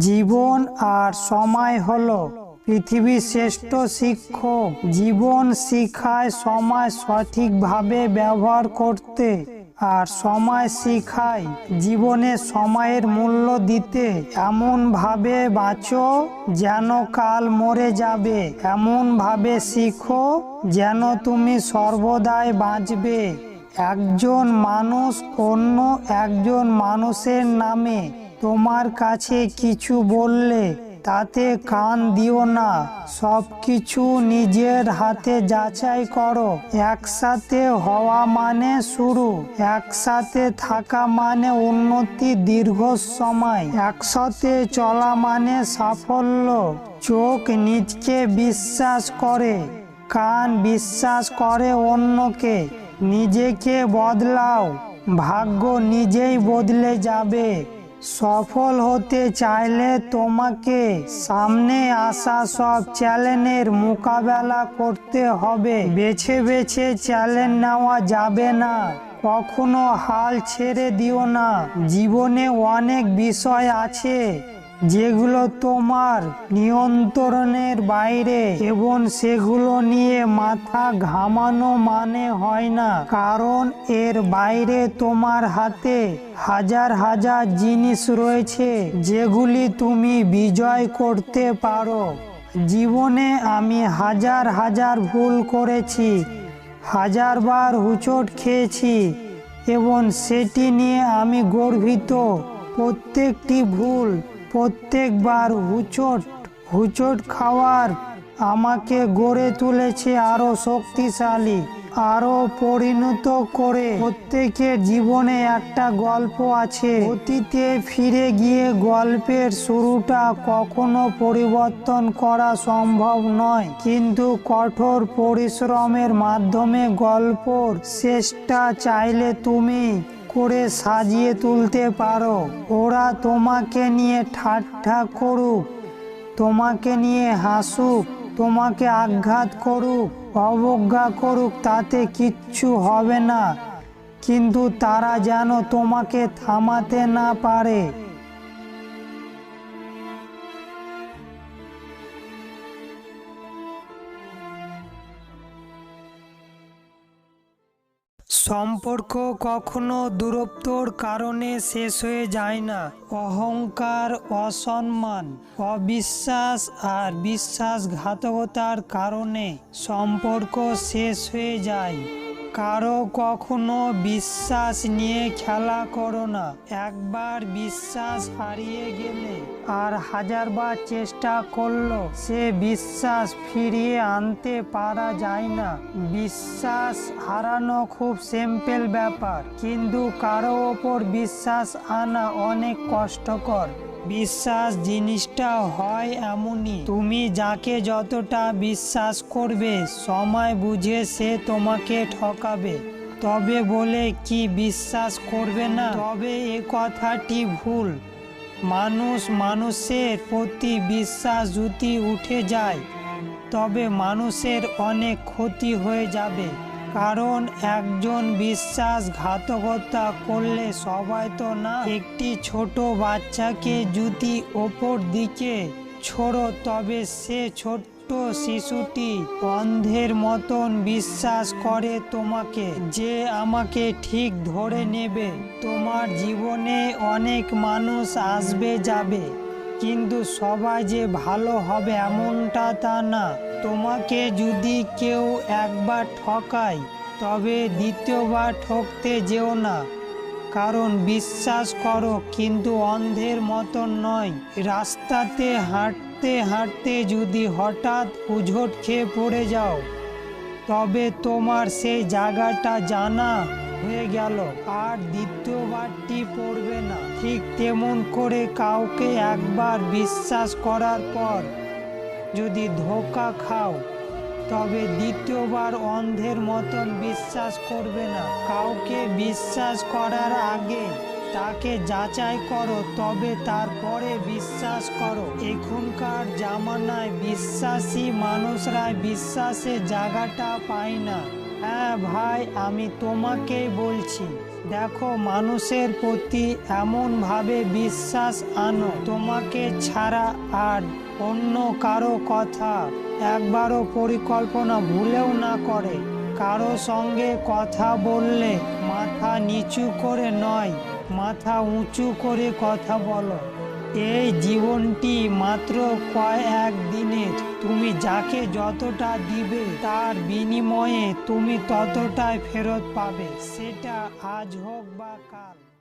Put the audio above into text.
জীবন আর সময় হলো পৃথিবীর শ্রেষ্ঠ শিক্ষক। জীবন শিখায় সময় সঠিকভাবে ব্যবহার করতে, আর সময় শিখায় জীবনে সময়ের মূল্য দিতে। এমন ভাবে বাঁচো যেন কাল মরে যাবে, এমন ভাবে শিখো যেন তুমি সর্বদাই বাঁচবে। একজন মানুষ অন্য একজন মানুষের নামে তোমার কাছে কিছু বললে তাতে কান দিও না। সবকিছু নিজের হাতে যাচাই করো। একসাথে হওয়া মানে শুরু, একসাথে থাকা মানে উন্নতি দীর্ঘ সময়, একসাথে চলা মানে সাফল্য। চোখ নিজকে বিশ্বাস করে, কান বিশ্বাস করে অন্যকে। নিজেকে বদলাও, ভাগ্য নিজেই বদলে যাবে। সফল হতে চাইলে তোমাকে সামনে আসা সব চ্যালেঞ্জের মোকাবেলা করতে হবে। বেছে বেছে চ্যালেঞ্জ নেওয়া যাবে না, কখনো হাল ছেড়ে দিও না। জীবনে অনেক বিষয় আছে যেগুলো তোমার নিয়ন্ত্রণের বাইরে, এবং সেগুলো নিয়ে মাথা ঘামানো মানে হয় না, কারণ এর বাইরে তোমার হাতে হাজার হাজার জিনিস রয়েছে যেগুলি তুমি বিজয় করতে পারো। জীবনে আমি হাজার হাজার ভুল করেছি, হাজারবার হোঁচট খেয়েছি, এবং সেটি নিয়ে আমি গর্বিত। প্রত্যেকটি ভুল, প্রত্যেকবার হোঁচট খাওয়ার আমাকে গড়ে তুলেছে আরো শক্তিশালী, আরো পরিণত করে। প্রত্যেকের জীবনে একটা গল্প আছে। অতীতে ফিরে গিয়ে গল্পের শুরুটা কখনো পরিবর্তন করা সম্ভব নয়, কিন্তু কঠোর পরিশ্রমের মাধ্যমে গল্পর শেষটা চাইলে তুমি করে সাজিয়ে তুলতে পারো। ওরা তোমাকে নিয়ে ঠাট্টা করুক, তোমাকে নিয়ে হাসুক, তোমাকে আঘাত করুক, অবজ্ঞা করুক, তাতে কিচ্ছু হবে না, কিন্তু তারা যেন তোমাকে থামাতে না পারে। সম্পর্ক কখনো দূরত্বর কারণে শেষ হয়ে যায় না। অহংকার, অসম্মান, অবিশ্বাস আর বিশ্বাসঘাতকতার কারণে সম্পর্ক শেষ হয়ে যায়। কারো কখনো বিশ্বাস নিয়ে খেলা করো না। একবার বিশ্বাস হারিয়ে গেলে আর হাজারবার চেষ্টা করলো সে বিশ্বাস ফিরিয়ে আনতে পারা যায় না। বিশ্বাস হারানো খুব সিম্পল ব্যাপার, কিন্তু কারো ওপর বিশ্বাস আনা অনেক কষ্টকর। বিশ্বাস জিনিসটা হয় এমনই, তুমি যাকে যতটা বিশ্বাস করবে সময় বুঝে সে তোমাকে ঠকাবে। তবে বলে কি বিশ্বাস করবে না? তবে এ কথাটি ভুল। মানুষ মানুষের প্রতি বিশ্বাস যদি উঠে যায় তবে মানুষের অনেক ক্ষতি হয়ে যাবে। কারণ একজন বিশ্বাসঘাতকতা করলে সবাই তো না। একটি ছোট বাচ্চাকে যদি ওপর দিকে ছোড়ো তবে সে ছোট্ট শিশুটি অন্ধের মতন বিশ্বাস করে তোমাকে, যে আমাকে ঠিক ধরে নেবে। তোমার জীবনে অনেক মানুষ আসবে যাবে, কিন্তু সবাই যে ভালো হবে এমনটা তা না। তোমাকে যদি কেউ একবার ঠকায় তবে দ্বিতীয়বার ঠকতে যেও না, কারণ বিশ্বাস করো কিন্তু অন্ধের মতন নয়। রাস্তাতে হাঁটতে হাঁটতে যদি হঠাৎ উঝট খেয়ে পড়ে যাও তবে তোমার সেই জায়গাটা জানা হয়ে গেল, আর দ্বিতীয়বারটি পড়বে না। ঠিক তেমন করে কাউকে একবার বিশ্বাস করার পর যদি ধোঁকা খাও তবে দ্বিতীয়বার অন্ধের মতন বিশ্বাস করবে না। কাউকে বিশ্বাস করার আগে তাকে যাচাই করো, তবে তারপরে বিশ্বাস করো। এখনকার জামানায় বিশ্বাসী মানুষরা বিশ্বাসের জায়গাটা পায় না। হ্যাঁ ভাই, আমি তোমাকেই বলছি। দেখো, মানুষের প্রতি এমনভাবে বিশ্বাস আনো তোমাকে ছাড়া আর অন্য কারো কথা একবারও পরিকল্পনা ভুলেও না করে। কারো সঙ্গে কথা বললে মাথা নিচু করে নয়, মাথা উঁচু করে কথা বলো। এই জীবনটি মাত্র কয়েক দিনের। তুমি যাকে যতটা দিবে তার বিনিময়ে তুমি ততটাই ফেরত পাবে, সেটা আজ হোক বা কাল।